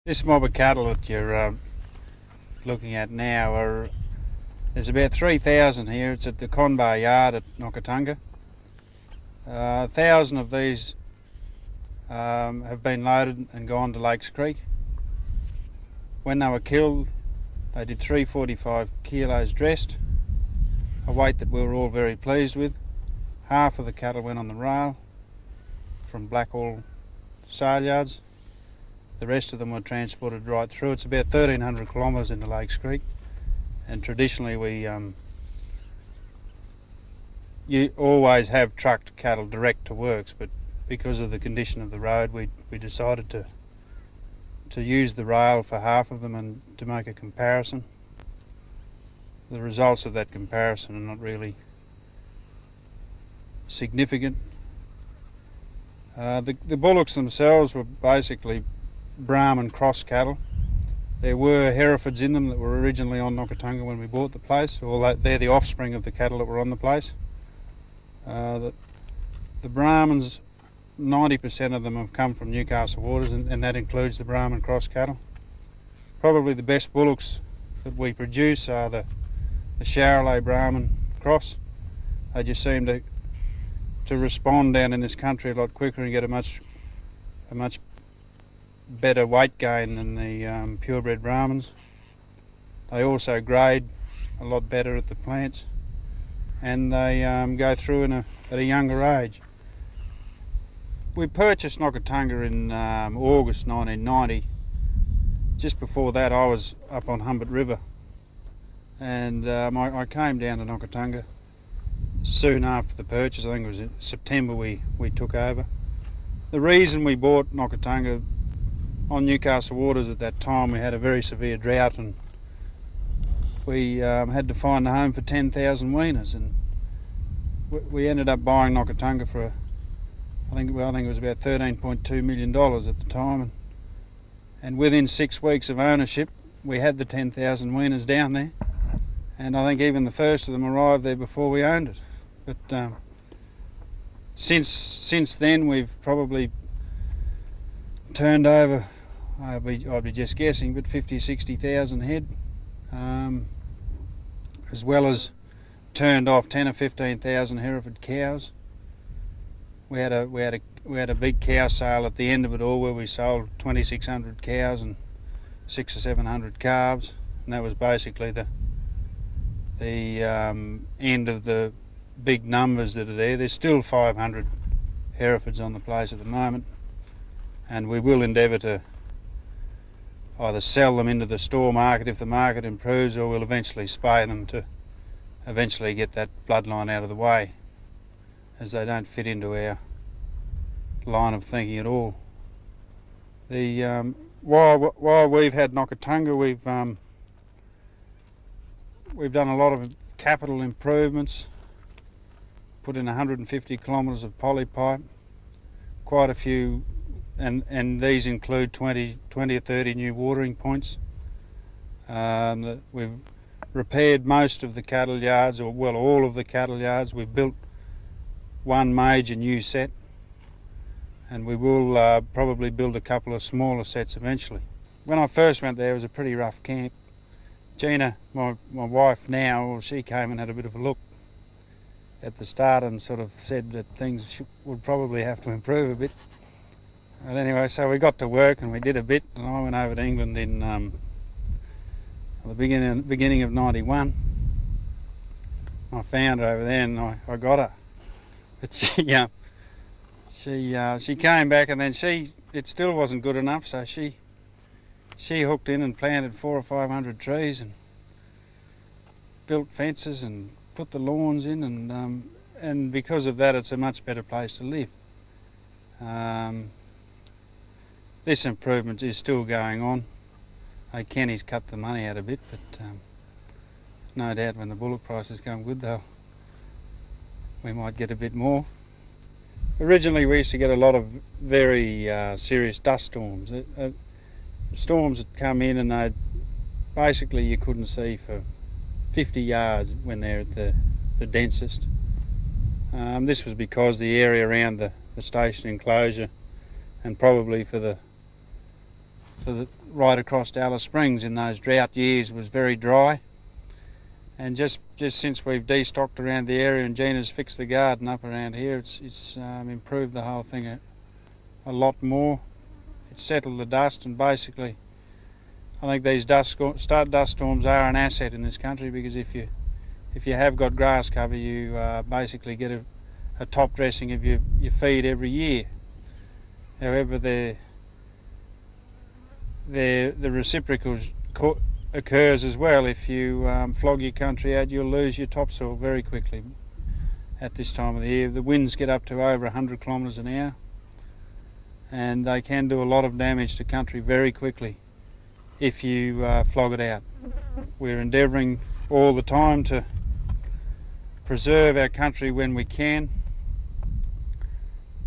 This mob of cattle that you're looking at now there's about 3,000 here. It's at the Conbar yard at Nocka. 1,000 of these have been loaded and gone to Lakes Creek. When they were killed, they did 345 kilos dressed, a weight that we were all very pleased with. Half of the cattle went on the rail from Blackall sale yards. The rest of them were transported right through. It's about 1,300 kilometres into Lakes Creek, and traditionally you always have trucked cattle direct to works, but because of the condition of the road we decided to use the rail for half of them and to make a comparison. The results of that comparison are not really significant. The bullocks themselves were basically Brahman cross cattle. There were Herefords in them that were originally on Nocka when we bought the place, although they're the offspring of the cattle that were on the place. The Brahmans, 90% of them have come from Newcastle waters, and that includes the Brahman cross cattle. Probably the best bullocks that we produce are the Charolais Brahman cross. They just seem to respond down in this country a lot quicker and get a much better weight gain than the purebred Brahmans. They also grade a lot better at the plants, and they go through at a younger age. We purchased Nocka in August 1990. Just before that I was up on Humbert River, and I came down to Nocka soon after the purchase. I think it was in September we took over. The reason we bought Nocka on Newcastle waters at that time, we had a very severe drought, and we had to find a home for 10,000 weaners, and we ended up buying Nocka for I think it was about $13.2 million at the time, and within 6 weeks of ownership we had the 10,000 weaners down there, and I think even the first of them arrived there before we owned it. But since then we've probably turned over, I'd be just guessing, but 50,000-60,000 head, as well as turned off 10,000 or 15,000 Hereford cows. We had a big cow sale at the end of it all, where we sold 2,600 cows and 600 or 700 calves, and that was basically the end of the big numbers that are there. There's still 500 Herefords on the place at the moment, and we will endeavour to either sell them into the store market if the market improves, or we'll eventually spay them to eventually get that bloodline out of the way, as they don't fit into our line of thinking at all. While we've had Nocka, we've done a lot of capital improvements, put in 150 kilometres of polypipe, quite a few, and these include 20 or 30 new watering points. We've repaired most of the cattle yards, or well, all of the cattle yards. We've built one major new set, and we will probably build a couple of smaller sets eventually. When I first went there, it was a pretty rough camp. Gina, my wife now, well, she came and had a bit of a look at the start and sort of said that things would probably have to improve a bit. But anyway, so we got to work and we did a bit, and I went over to England in the beginning of '91. I found her over there and I got her. But she came back, and then it still wasn't good enough, so she hooked in and planted 400 or 500 trees and built fences and put the lawns in, and because of that it's a much better place to live. This improvement is still going on. Kenny's cut the money out a bit, but no doubt when the bullock prices come good, we might get a bit more. Originally we used to get a lot of very serious dust storms. Storms that come in and basically you couldn't see for 50 yards when they're at the densest. This was because the area around the station enclosure, and probably for right across Alice Springs in those drought years was very dry. And just since we've destocked around the area and Gina's fixed the garden up around here, it's improved the whole thing a lot more. It's settled the dust, and basically I think these dust storms are an asset in this country, because if you have got grass cover, you basically get a top dressing of your feed every year. However, the reciprocal occurs as well. If you flog your country out, you'll lose your topsoil very quickly at this time of the year. The winds get up to over 100 kilometres an hour, and they can do a lot of damage to country very quickly if you flog it out. We're endeavouring all the time to preserve our country when we can.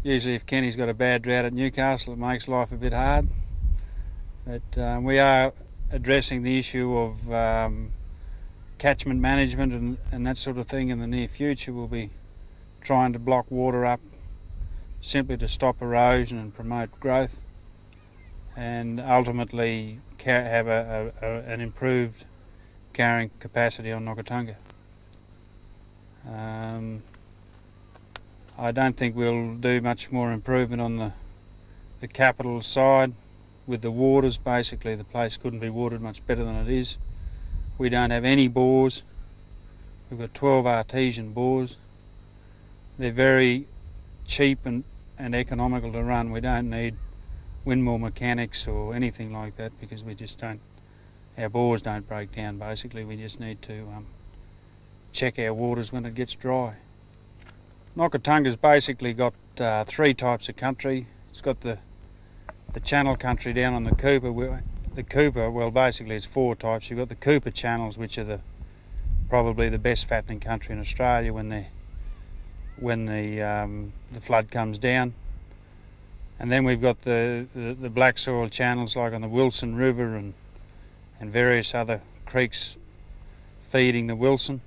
Usually if Kenny's got a bad drought at Newcastle, it makes life a bit hard. But we are addressing the issue of catchment management and that sort of thing in the near future. We'll be trying to block water up simply to stop erosion and promote growth, and ultimately have an improved carrying capacity on Nocka. I don't think we'll do much more improvement on the capital side with the waters. Basically the place couldn't be watered much better than it is. We don't have any bores. We've got 12 artesian bores. They're very cheap and economical to run. We don't need windmill mechanics or anything like that, because we just don't, our bores don't break down basically. We just need to check our waters when it gets dry. Nocka's basically got three types of country. It's got the channel country down on the Cooper. Well, basically it's four types. You've got the Cooper channels, which are probably the best fattening country in Australia when the flood comes down. And then we've got the black soil channels, like on the Wilson River and various other creeks feeding the Wilson.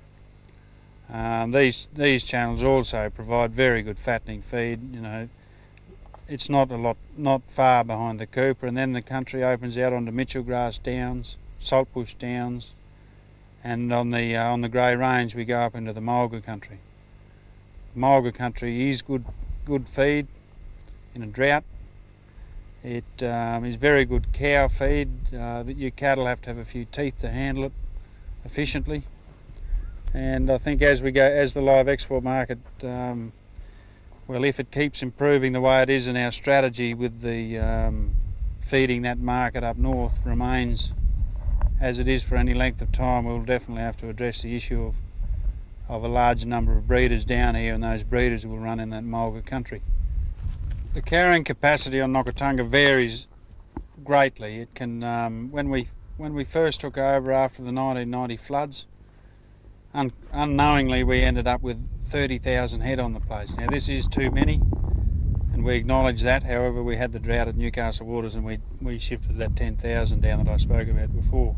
These channels also provide very good fattening feed. You know, it's not far behind the Cooper, and then the country opens out onto Mitchell Grass Downs, Saltbush Downs, and on the Grey Range we go up into the Mulga country. Mulga country is good feed in a drought. It is very good cow feed. Your cattle have to have a few teeth to handle it efficiently. And I think as the live export market, well, if it keeps improving the way it is, and our strategy with the feeding that market up north remains as it is for any length of time, we'll definitely have to address the issue of a large number of breeders down here, and those breeders will run in that Mulga country. The carrying capacity on Nocka varies greatly. It can, when we first took over after the 1990 floods, unknowingly we ended up with 30,000 head on the place. Now this is too many, and we acknowledge that. However, we had the drought at Newcastle Waters, and we shifted that 10,000 down that I spoke about before.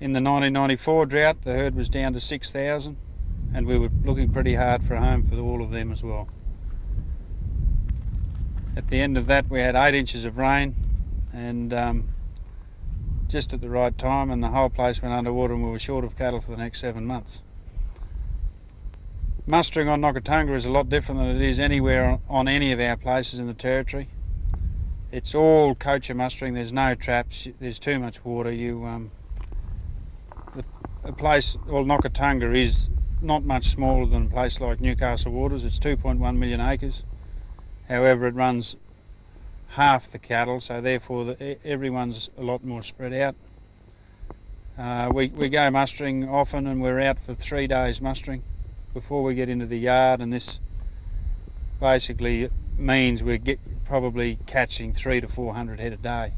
In the 1994 drought, the herd was down to 6,000, and we were looking pretty hard for a home for all of them as well. At the end of that, we had 8 inches of rain, and just at the right time, and the whole place went underwater, and we were short of cattle for the next 7 months. Mustering on Nocka is a lot different than it is anywhere on any of our places in the territory. It's all coacher mustering. There's no traps. There's too much water. The place, well, Nocka is not much smaller than a place like Newcastle Waters. It's 2.1 million acres. However, it runs half the cattle, so therefore everyone's a lot more spread out. We go mustering often, and we're out for 3 days mustering before we get into the yard, and this basically means we're probably catching 300 to 400 head a day.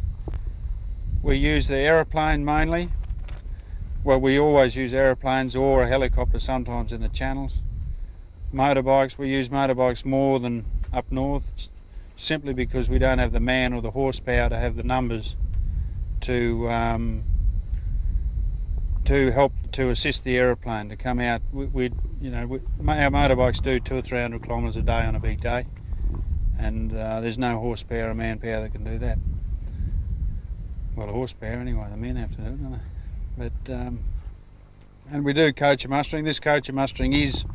We use the aeroplane mainly. Well, we always use aeroplanes or a helicopter sometimes in the channels. Motorbikes, we use motorbikes more than up north, simply because we don't have the man or the horsepower to have the numbers to help to assist the aeroplane to come out. Our motorbikes do 200 or 300 kilometres a day on a big day, and there's no horsepower or manpower that can do that. well, horsepower anyway. The men have to do it, don't they? But and we do coacher mustering. This coacher mustering is,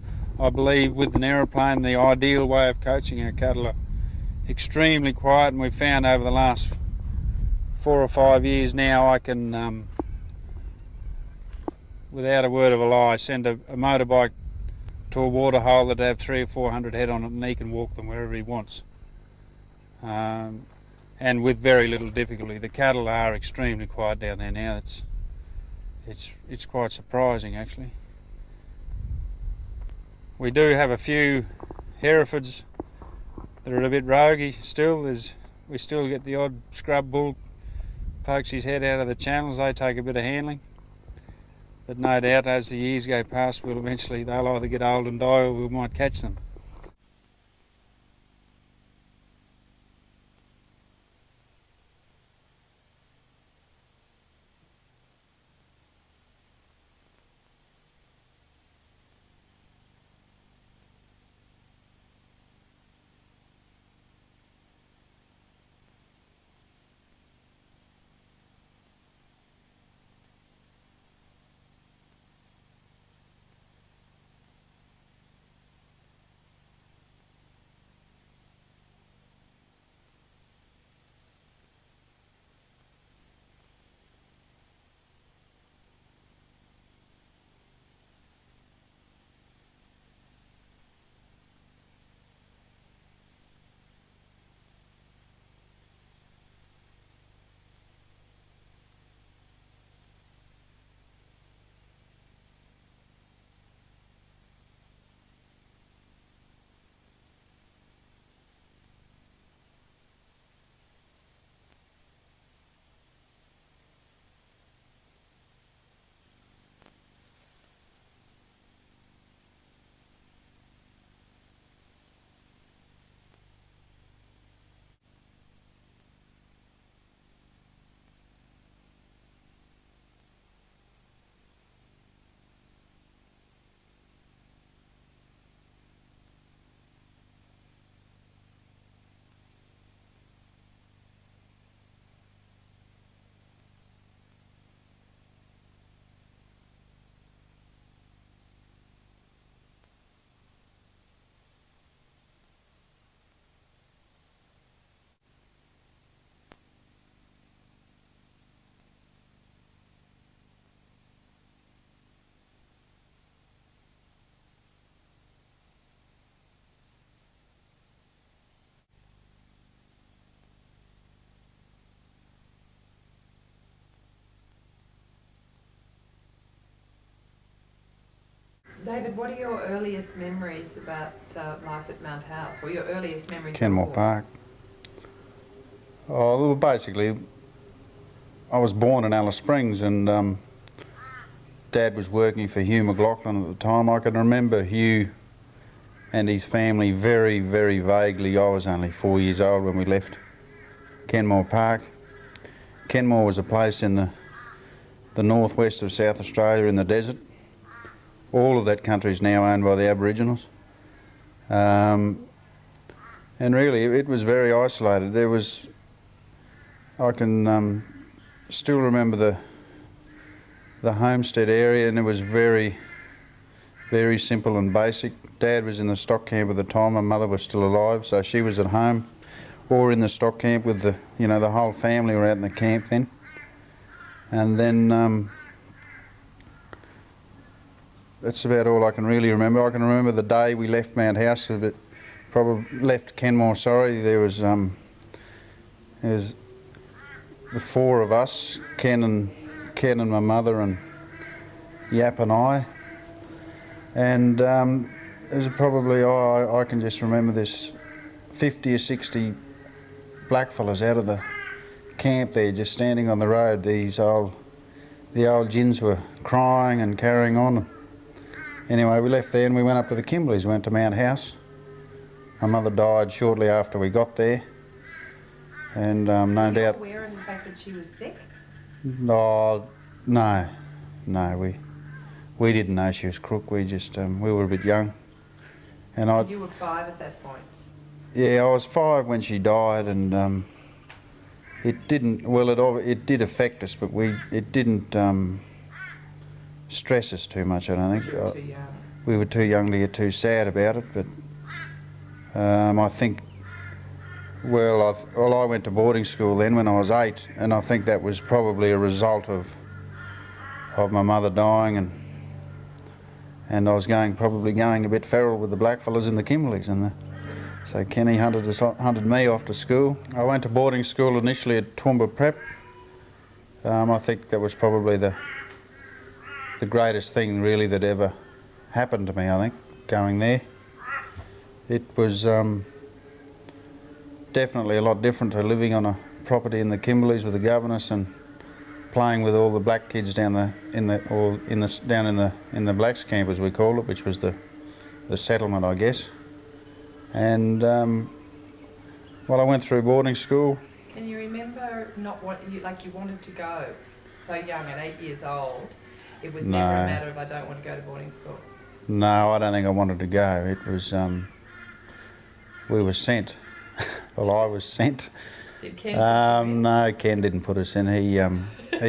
I believe, with an aeroplane, the ideal way of coaching. Our cattle are extremely quiet, and we've found over the last 4 or 5 years now I can, without a word of a lie, send a motorbike to a water hole that have 300 or 400 head on it, and he can walk them wherever he wants. And with very little difficulty. The cattle are extremely quiet down there now. It's quite surprising, actually. We do have a few Herefords that are a bit roguey still. We still get the odd scrub bull pokes his head out of the channels. They take a bit of handling. But no doubt as the years go past, they'll either get old and die, or we might catch them. David, what are your earliest memories about life at Mount House, or your earliest memories? Kenmore Park. Oh, well, basically, I was born in Alice Springs, and Dad was working for Hugh McLaughlin at the time. I can remember Hugh and his family very, very vaguely. I was only 4 years old when we left Kenmore Park. Kenmore was a place in the northwest of South Australia in the desert. All of that country is now owned by the Aboriginals. And really, it was very isolated. I can still remember the homestead area, and it was very, very simple and basic. Dad was in the stock camp at the time. My mother was still alive, so she was at home or in the stock camp with the whole family were out in the camp then. And then that's about all I can really remember. I can remember the day we left Mount House, probably left Kenmore, sorry. There was the 4 of us, Ken and my mother and Yap and I. And there's probably, I can just remember this 50 or 60 blackfellas out of the camp there, just standing on the road. The old gins were crying and carrying on. Anyway, we left there and we went up to the Kimbleys, went to Mount House. My mother died shortly after we got there. And no doubt... Were you aware of the fact that she was sick? Oh, no, we didn't know she was crook. We just, we were a bit young. And you were 5 at that point? Yeah, I was 5 when she died, and It didn't. Well, it did affect us, but it didn't stress us too much. I don't think. You were too young. We were too young to get too sad about it, but I think. Well, I went to boarding school then when I was 8, and I think that was probably a result of my mother dying, and I was probably going a bit feral with the blackfellas in the Kimberleys, so Kenny hunted me off to school. I went to boarding school initially at Toowoomba Prep. I think that was probably the greatest thing really that ever happened to me, I think, going there. It was definitely a lot different to living on a property in the Kimberleys with the governess and playing with all the black kids down in the blacks camp, as we call it, which was the settlement, I guess. And well, I went through boarding school. Can you remember not what you wanted to go so young at 8 years old? It was never a matter of I don't want to go to boarding school. No, I don't think I wanted to go. It was we were sent. Well, I was sent. Did Ken? No, Ken didn't put us in. He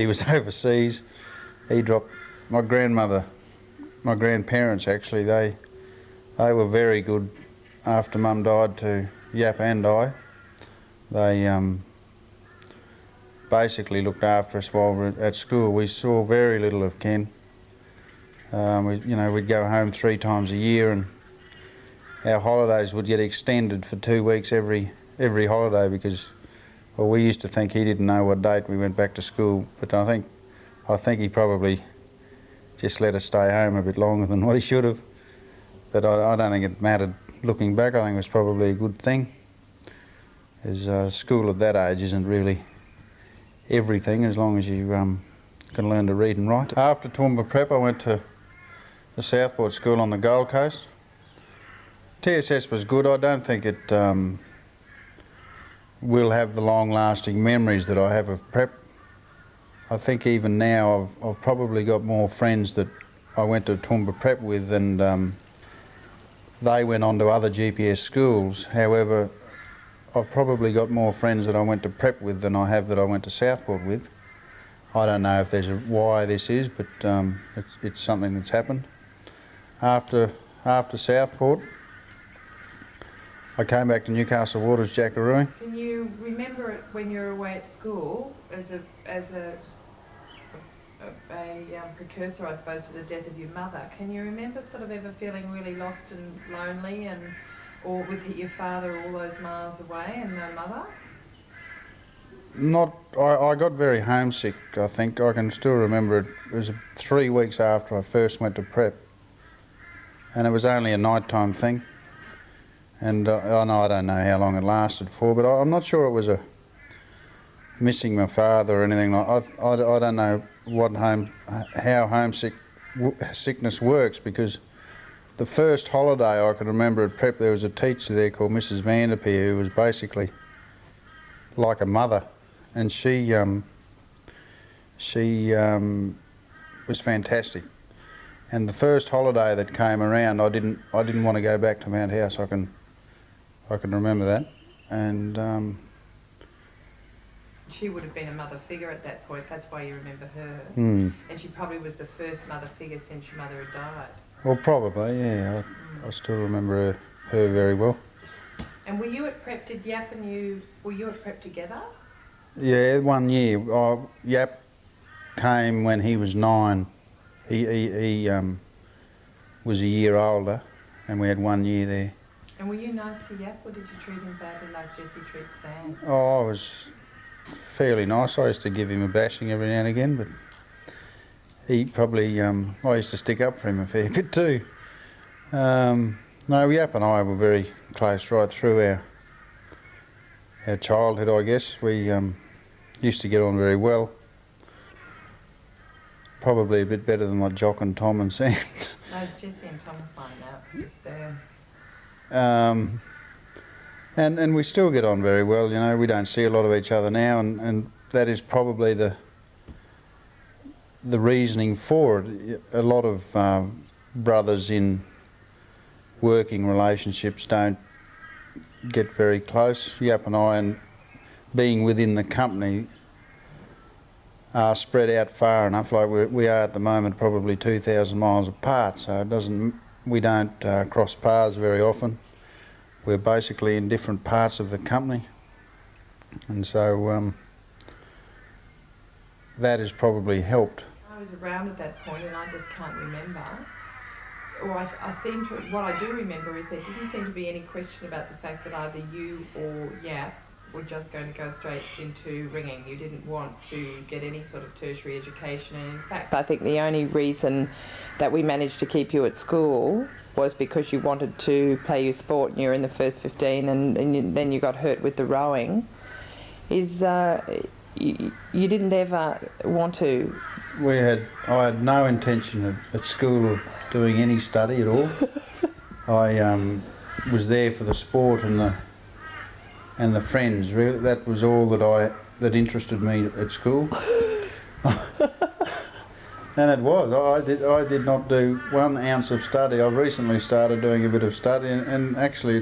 was overseas. He dropped my grandparents actually. They were very good after Mum died to Yap and I. They basically looked after us while we were at school. We saw very little of Ken. We'd go home 3 times a year, and our holidays would get extended for 2 weeks every holiday because, well, we used to think he didn't know what date we went back to school, but I think he probably just let us stay home a bit longer than what he should have. But I don't think it mattered. Looking back, I think it was probably a good thing. Because school at that age isn't really everything as long as you can learn to read and write. After Toowoomba Prep, I went to the Southport School on the Gold Coast. TSS was good. I don't think it will have the long-lasting memories that I have of prep. I think even now I've probably got more friends that I went to Toowoomba Prep with, and they went on to other GPS schools. However, I've probably got more friends that I went to prep with than I have that I went to Southport with. I don't know if there's why this is, but it's something that's happened. After Southport, I came back to Newcastle Waters Jackarooing. Can you remember it when you were away at school as a precursor, I suppose, to the death of your mother? Can you remember sort of ever feeling really lost and lonely, or with your father all those miles away and no mother? I got very homesick, I think. I can still remember it. It was 3 weeks after I first went to prep, and it was only a nighttime thing. And I don't know how long it lasted for, but I'm not sure it was a missing my father or anything like. I don't know how sickness works, because the first holiday I can remember at prep, there was a teacher there called Mrs. Vanderpeer who was basically like a mother, and she was fantastic. And the first holiday that came around, I didn't want to go back to Mount House. I can remember that, and she would have been a mother figure at that point. That's why you remember her. And she probably was the first mother figure since your mother had died. Well, probably, yeah. I still remember her very well. And were you at prep? Did Yap and you? Were you at prep together? Yeah, 1 year. Yap came when he was 9. He was a year older, and we had 1 year there. And were you nice to Yap, or did you treat him badly like Jessie treats Sam? Oh, I was fairly nice. I used to give him a bashing every now and again, but he probably, I used to stick up for him a fair bit too. No, Yap and I were very close right through our childhood, I guess. We used to get on very well. Probably a bit better than like Jock and Tom and Sam. No, Jessie and Tom are fine now. It's just Sam. And we still get on very well, you know. We don't see a lot of each other now, and that is probably the reasoning for it. A lot of brothers in working relationships don't get very close. Yap and I, and being within the company, are spread out far enough. Like we are at the moment, probably 2,000 miles apart. So we don't cross paths very often. We're basically in different parts of the company, and so that has probably helped. I was around at that point, and I just can't remember. Or what I do remember is there didn't seem to be any question about the fact that either you or Yap were just going to go straight into ringing. You didn't want to get any sort of tertiary education, and in fact, I think the only reason that we managed to keep you at school was because you wanted to play your sport and you were in the first 15, and then you got hurt with the rowing. You didn't ever want to? I had no intention at school of doing any study at all. I was there for the sport and the friends. Really, that was all that interested me at school. And it was. I did not do 1 ounce of study. I've recently started doing a bit of study, and actually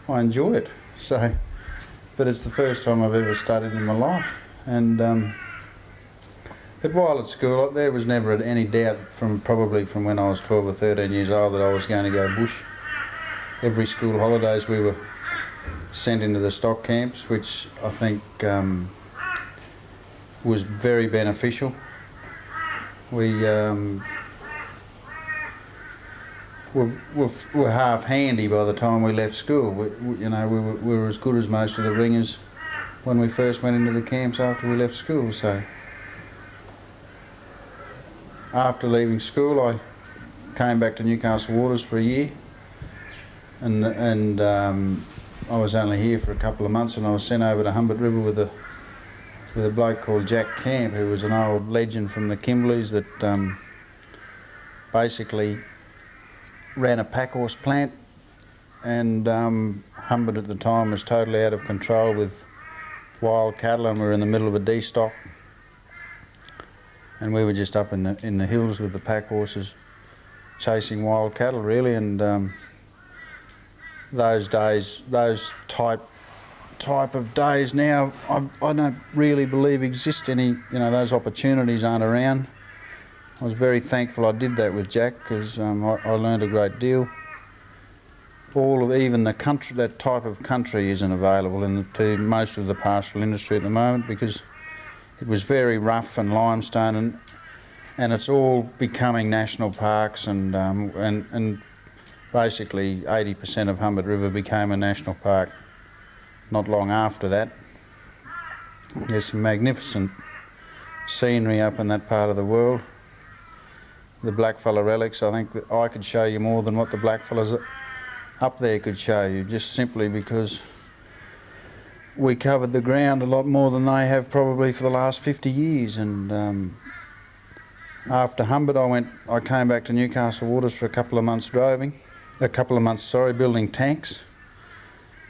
I enjoy it. So, but it's the first time I've ever studied in my life. And but while at school, there was never any doubt probably from when I was 12 or 13 years old that I was going to go bush. Every school holidays we were sent into the stock camps, which I think was very beneficial. We were half handy by the time we left school. We were as good as most of the ringers when we first went into the camps after we left school. So after leaving school, I came back to Newcastle Waters for a year, and I was only here for a couple of months, and I was sent over to Humbert River with a bloke called Jack Camp, who was an old legend from the Kimberleys that basically ran a pack horse plant, and Humbert at the time was totally out of control with wild cattle, and we were in the middle of a destock, and we were just up in the hills with the pack horses chasing wild cattle, really. And those type of days now, I don't really believe exist any. Those opportunities aren't around. I was very thankful I did that with Jack, because I learned a great deal. Even the country, that type of country isn't available to most of the pastoral industry at the moment, because it was very rough and limestone, and it's all becoming national parks, and basically 80% of Humbert River became a national park not long after that. There's some magnificent scenery up in that part of the world. The blackfella relics, I think that I could show you more than what the blackfellas up there could show you, just simply because we covered the ground a lot more than they have probably for the last 50 years. And after Humbert, I came back to Newcastle Waters for a couple of months building tanks,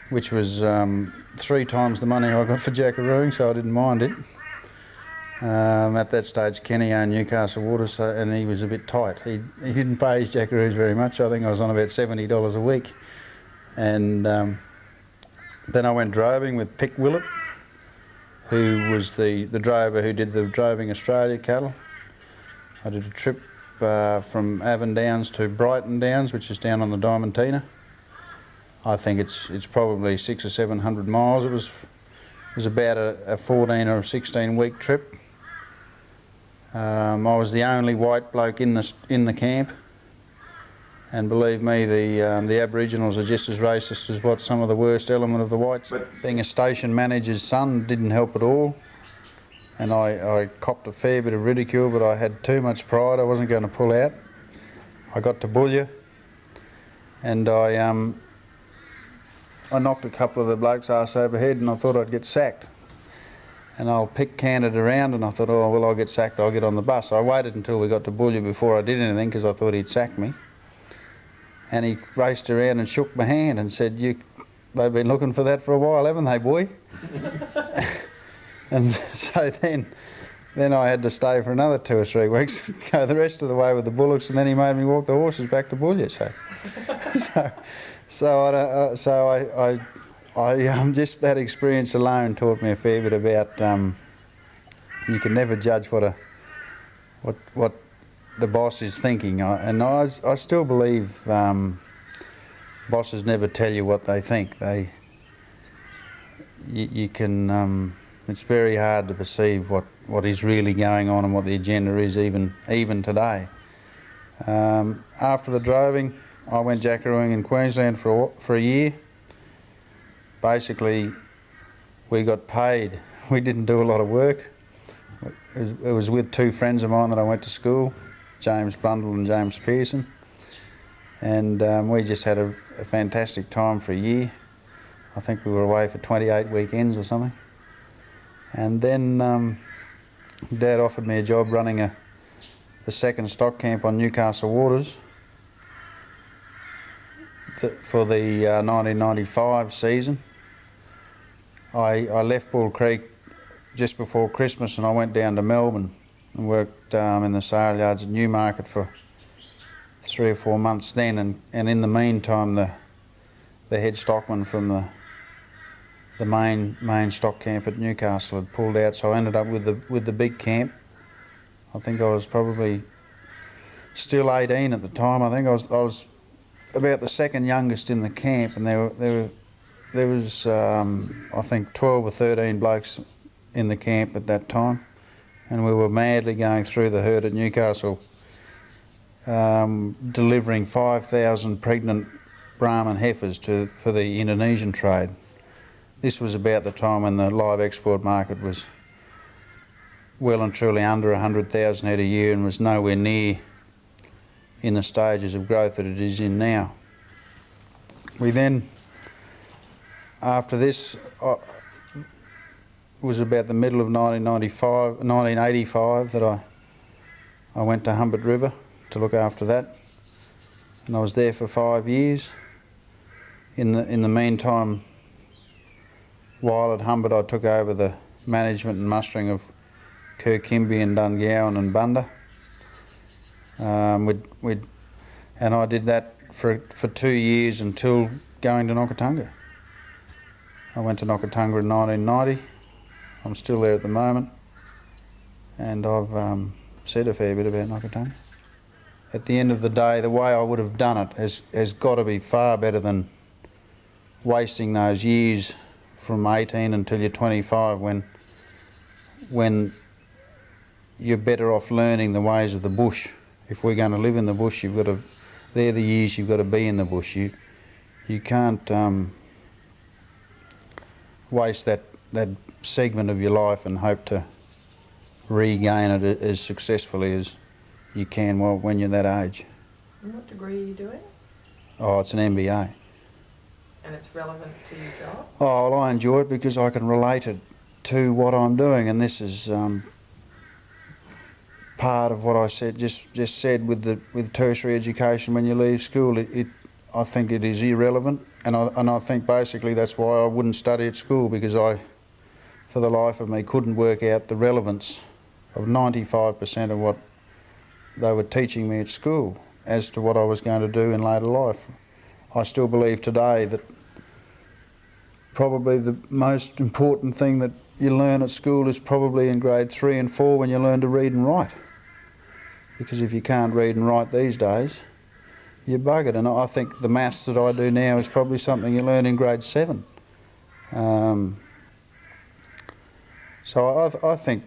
which was 3 times the money I got for jackarooing, so I didn't mind it. At that stage, Kenny owned Newcastle Waters, and he was a bit tight. He didn't pay his jackaroos very much. I think I was on about $70 a week. And then I went droving with Pick Willett, who was the drover who did the Droving Australia cattle. I did a trip from Avon Downs to Brighton Downs, which is down on the Diamantina. I think it's probably 600 or 700 miles. It was about a 14 or 16 week trip. I was the only white bloke in the camp, and believe me, the Aboriginals are just as racist as what some of the worst element of the whites. But being a station manager's son didn't help at all, and I copped a fair bit of ridicule, but I had too much pride. I wasn't going to pull out. I got to Boulia, and I knocked a couple of the blokes arse over head, and I thought I'd get sacked. And old Pick cantered around, and I thought, oh, well, I'll get sacked, I'll get on the bus. I waited until we got to Boulia before I did anything, because I thought he'd sack me. And he raced around and shook my hand and said, they've been looking for that for a while, haven't they, boy? And so then I had to stay for another 2 or 3 weeks, go the rest of the way with the bullocks, and then he made me walk the horses back to Boulia. So I Just that experience alone taught me a fair bit about you can never judge what the boss is thinking, and I still believe bosses never tell you what they think. You can it's very hard to perceive what is really going on and what the agenda is even today. After the droving, I went jackarooing in Queensland for a year. Basically, we got paid. We didn't do a lot of work. It was with two friends of mine that I went to school, James Brundle and James Pearson, and we just had a fantastic time for a year. I think we were away for 28 weekends or something. And then Dad offered me a job running the second stock camp on Newcastle waters for the 1995 season. I left Bull Creek just before Christmas and I went down to Melbourne and worked in the sale yards at Newmarket for 3 or 4 months then, and in the meantime the head stockman from the main stock camp at Newcastle had pulled out, so I ended up with the big camp. I think I was probably still 18 at the time. I think I was about the second youngest in the camp, and there was I think 12 or 13 blokes in the camp at that time, and we were madly going through the herd at Newcastle, delivering 5,000 pregnant Brahman heifers for the Indonesian trade. This was about the time when the live export market was well and truly under 100,000 head a year and was nowhere near in the stages of growth that it is in now. We then, after this, it was about the middle of 1985 that I went to Humbert River to look after that, and I was there for 5 years. In the meantime, while at Humbert, I took over the management and mustering of Kirkimby and Dungowan and Bunda. And I did that for 2 years until going to Nocka. I went to Nocka in 1990. I'm still there at the moment, and I've said a fair bit about Nocka. At the end of the day, the way I would have done it has got to be far better than wasting those years from 18 until you're 25 when you're better off learning the ways of the bush. If we're going to live in the bush, they're the years you've got to be in the bush. You can't waste that segment of your life and hope to regain it as successfully as you can when you're that age. And what degree are you doing? Oh, it's an MBA. And it's relevant to your job? Oh, well, I enjoy it because I can relate it to what I'm doing, and this is part of what I just said with tertiary education. When you leave school, I think it is irrelevant, and I think basically that's why I wouldn't study at school, because I, for the life of me, couldn't work out the relevance of 95% of what they were teaching me at school as to what I was going to do in later life. I still believe today that probably the most important thing that you learn at school is probably in grade 3 and 4 when you learn to read and write. Because if you can't read and write these days, you're buggered. And I think the maths that I do now is probably something you learn in grade 7. So I think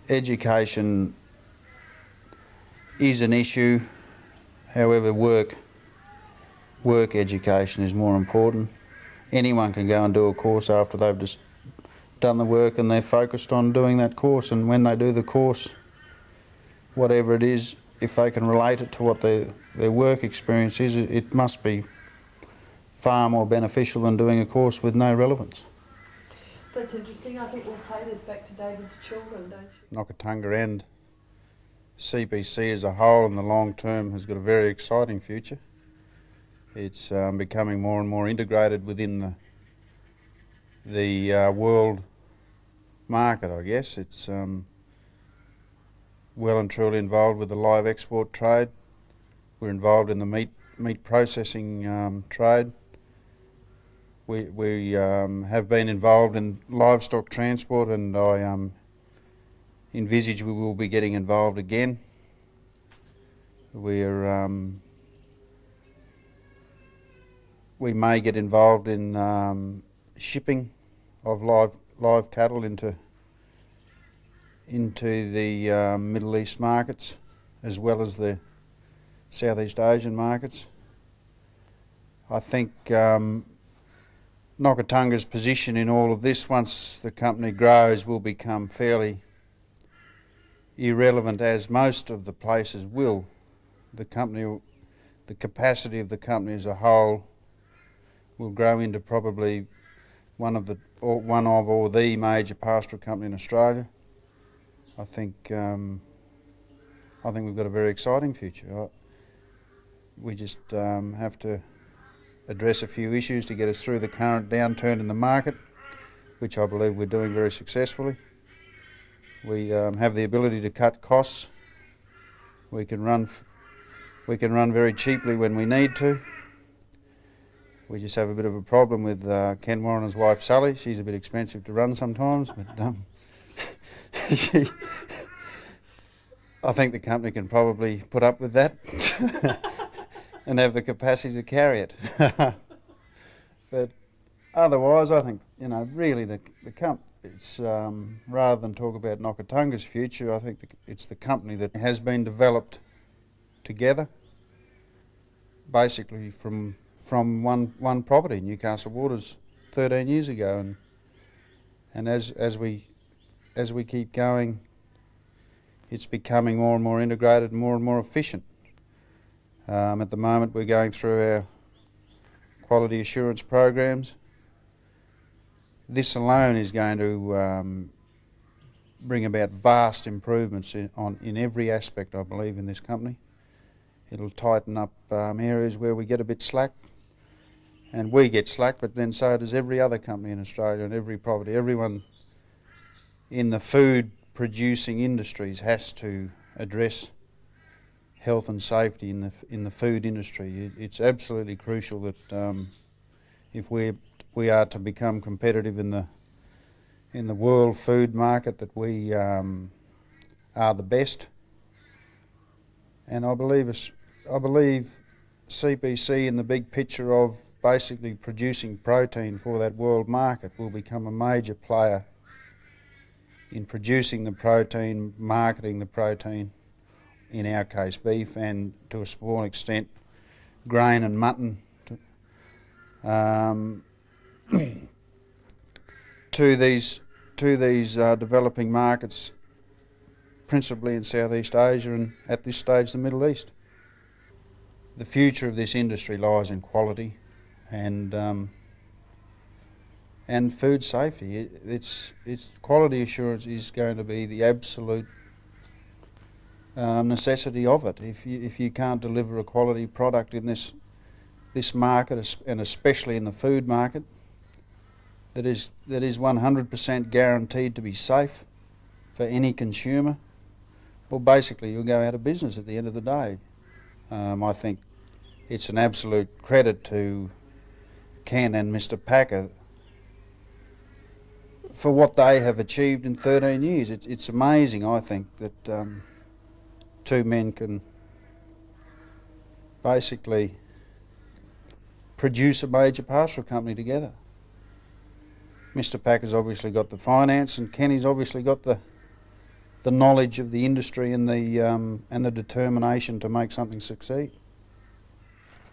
education is an issue. However, work education is more important. Anyone can go and do a course after they've just done the work and they're focused on doing that course, and when they do the course, whatever it is, if they can relate it to what their work experience is, it must be far more beneficial than doing a course with no relevance. That's interesting. I think we'll play this back to David's children, don't you? Nocka and CPC as a whole in the long term has got a very exciting future. It's becoming more and more integrated within the world market, I guess. It's well and truly involved with the live export trade. We're involved in the meat processing trade. We have been involved in livestock transport, and I envisage we will be getting involved again. We may get involved in shipping of live cattle into the Middle East markets, as well as the Southeast Asian markets. I think Nockatunga's position in all of this, once the company grows, will become fairly irrelevant, as most of the places will. The capacity of the company as a whole will grow into probably one of or the major pastoral company in Australia. I think we've got a very exciting future. We just have to address a few issues to get us through the current downturn in the market, which I believe we're doing very successfully. We have the ability to cut costs. We can run very cheaply when we need to. We just have a bit of a problem with Ken Warrener's wife Sally. She's a bit expensive to run sometimes, but I think the company can probably put up with that and have the capacity to carry it. But otherwise, I think, really the it's rather than talk about Nockatunga's future, I think it's the company that has been developed together, basically from one property, Newcastle Waters, 13 years ago, and as we keep going, it's becoming more and more integrated and more efficient. At the moment, we're going through our quality assurance programs. This alone is going to bring about vast improvements in every aspect, I believe, in this company. It'll tighten up areas where we get a bit slack, and we get slack, but then so does every other company in Australia and every property. Everyone in the food producing industries has to address health and safety in the food industry. It's absolutely crucial that if we are to become competitive in the world food market, that we are the best. And I believe CPC, in the big picture of basically producing protein for that world market, will become a major player in producing the protein, marketing the protein, in our case beef, and to a small extent grain and mutton, to these developing markets, principally in Southeast Asia and at this stage the Middle East. The future of this industry lies in quality and food safety. It's quality assurance is going to be the absolute necessity of it. If you can't deliver a quality product in this market, and especially in the food market, that is 100% guaranteed to be safe for any consumer, well, basically you'll go out of business at the end of the day. I think it's an absolute credit to Ken and Mr. Packer for what they have achieved in 13 years. It's amazing, I think, that two men can basically produce a major pastoral company together. Mr. Packer's obviously got the finance, and Kenny's obviously got the knowledge of the industry and the determination to make something succeed.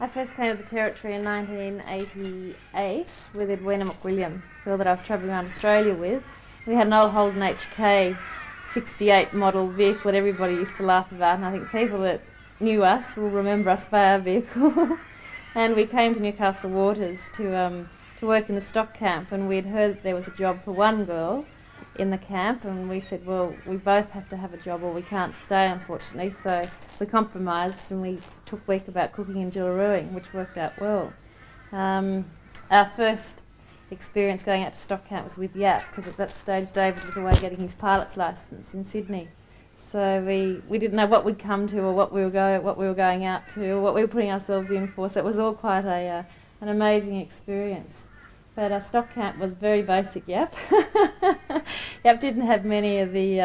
I first came to the Territory in 1988 with Edwina McWilliam, the girl that I was travelling around Australia with. We had an old Holden HK 68 model vehicle that everybody used to laugh about, and I think people that knew us will remember us by our vehicle. And we came to Newcastle Waters to work in the stock camp, and we'd heard that there was a job for one girl in the camp, and we said, well, we both have to have a job or we can't stay, unfortunately. So we compromised and we took week about cooking and jillarooing, which worked out well. Our first experience going out to stock camp was with Yap, because at that stage David was away getting his pilot's licence in Sydney. So we didn't know what we'd come to or what we were going out to or what we were putting ourselves in for. So it was all quite an amazing experience. But our stock camp was very basic, Yap. Yap didn't have many of the,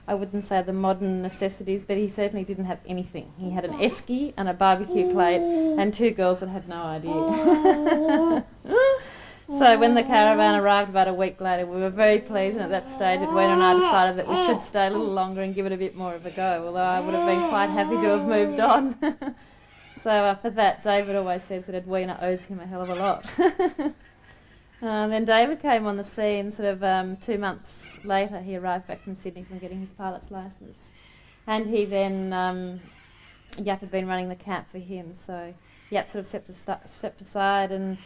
I wouldn't say the modern necessities, but he certainly didn't have anything. He had an esky and a barbecue plate and 2 girls that had no idea. So when the caravan arrived about a week later, we were very pleased, and at that stage Edwina and I decided that we should stay a little longer and give it a bit more of a go, although I would have been quite happy to have moved on. So for that, David always says that Edwina owes him a hell of a lot. Then David came on the scene sort of 2 months later. He arrived back from Sydney from getting his pilot's licence. And he then, Yap had been running the camp for him, so Yap sort of stepped aside and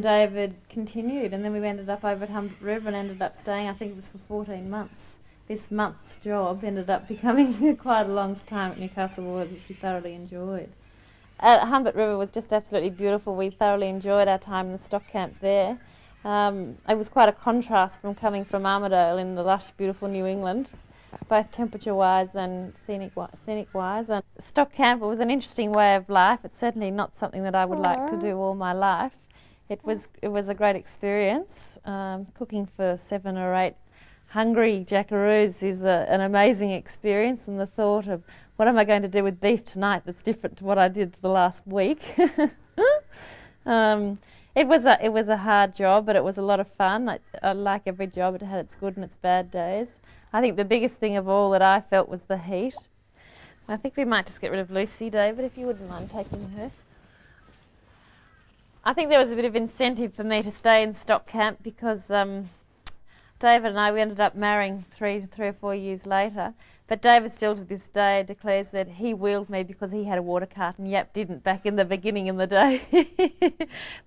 David continued. And then we ended up over at Humbert River and ended up staying, I think it was for 14 months. This month's job ended up becoming quite a long time at Newcastle Waters, which we thoroughly enjoyed. Humbert River was just absolutely beautiful. We thoroughly enjoyed our time in the stock camp there. It was quite a contrast from coming from Armidale in the lush, beautiful New England, both temperature-wise and scenic-wise. And stock camp, it was an interesting way of life. It's certainly not something that I would like to do all my life. It was a great experience. Cooking for 7 or 8 hungry jackaroos is an amazing experience, and the thought of what am I going to do with beef tonight that's different to what I did the last week. It was a hard job, but it was a lot of fun. Like every job, it had its good and its bad days. I think the biggest thing of all that I felt was the heat. I think we might just get rid of Lucy, David, if you wouldn't mind taking her. I think there was a bit of incentive for me to stay in stock camp because David and I, we ended up marrying three or 4 years later. But David still to this day declares that he wheeled me because he had a water cart and Yap didn't back in the beginning in the day.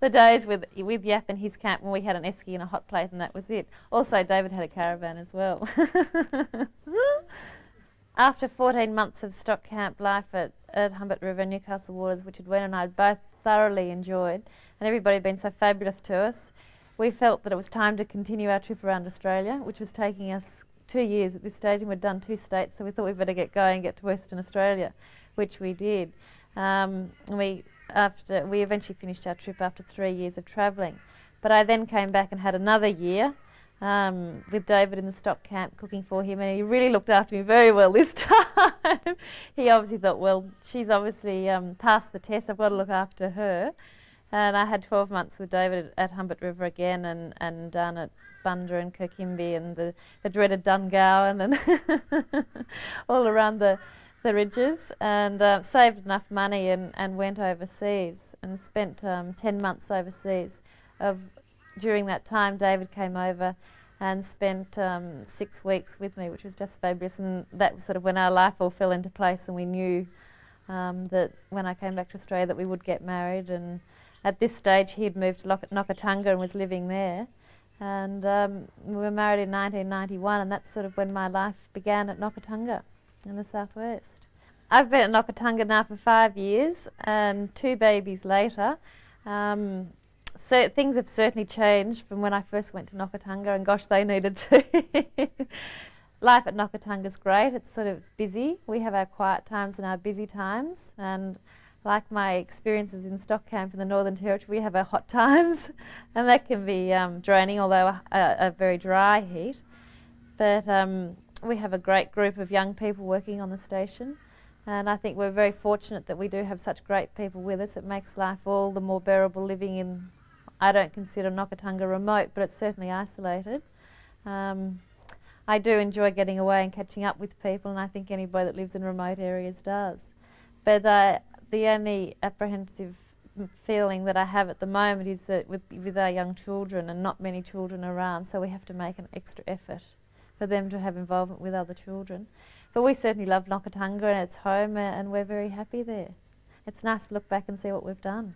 The days with Yap in his camp when we had an esky and a hot plate and that was it. Also, David had a caravan as well. After 14 months of stock camp life at Humbert River and Newcastle Waters, which Edwina and I both thoroughly enjoyed, and everybody had been so fabulous to us, we felt that it was time to continue our trip around Australia, which was taking us 2 years at this stage, and we'd done 2 states, so we thought we'd better get going and get to Western Australia, which we did. We eventually finished our trip after 3 years of travelling. But I then came back and had another year with David in the stock camp cooking for him, and he really looked after me very well this time. He obviously thought, well, she's obviously passed the test, I've got to look after her. And I had 12 months with David at Humbert River again, and down at Bunda and Kirkimby and the dreaded Dungowan and all around the ridges, and saved enough money and went overseas and spent 10 months overseas. During that time, David came over and spent 6 weeks with me, which was just fabulous, and that was sort of when our life all fell into place, and we knew that when I came back to Australia that we would get married. And at this stage he had moved to Nocka and was living there, and we were married in 1991, and that's sort of when my life began at Nocka in the southwest. I've been at Nocka now for 5 years, and 2 babies later. So things have certainly changed from when I first went to Nocka, and gosh, they needed to. Life at Nocka is great. It's sort of busy. We have our quiet times and our busy times, and like my experiences in stock camp in the Northern Territory, we have our hot times, and that can be draining, although a very dry heat. But we have a great group of young people working on the station, and I think we're very fortunate that we do have such great people with us. It makes life all the more bearable living in, I don't consider Nocka remote, but it's certainly isolated. I do enjoy getting away and catching up with people, and I think anybody that lives in remote areas does. But the only apprehensive feeling that I have at the moment is that with our young children and not many children around, so we have to make an extra effort for them to have involvement with other children. But we certainly love Nocka and it's home, and we're very happy there. It's nice to look back and see what we've done.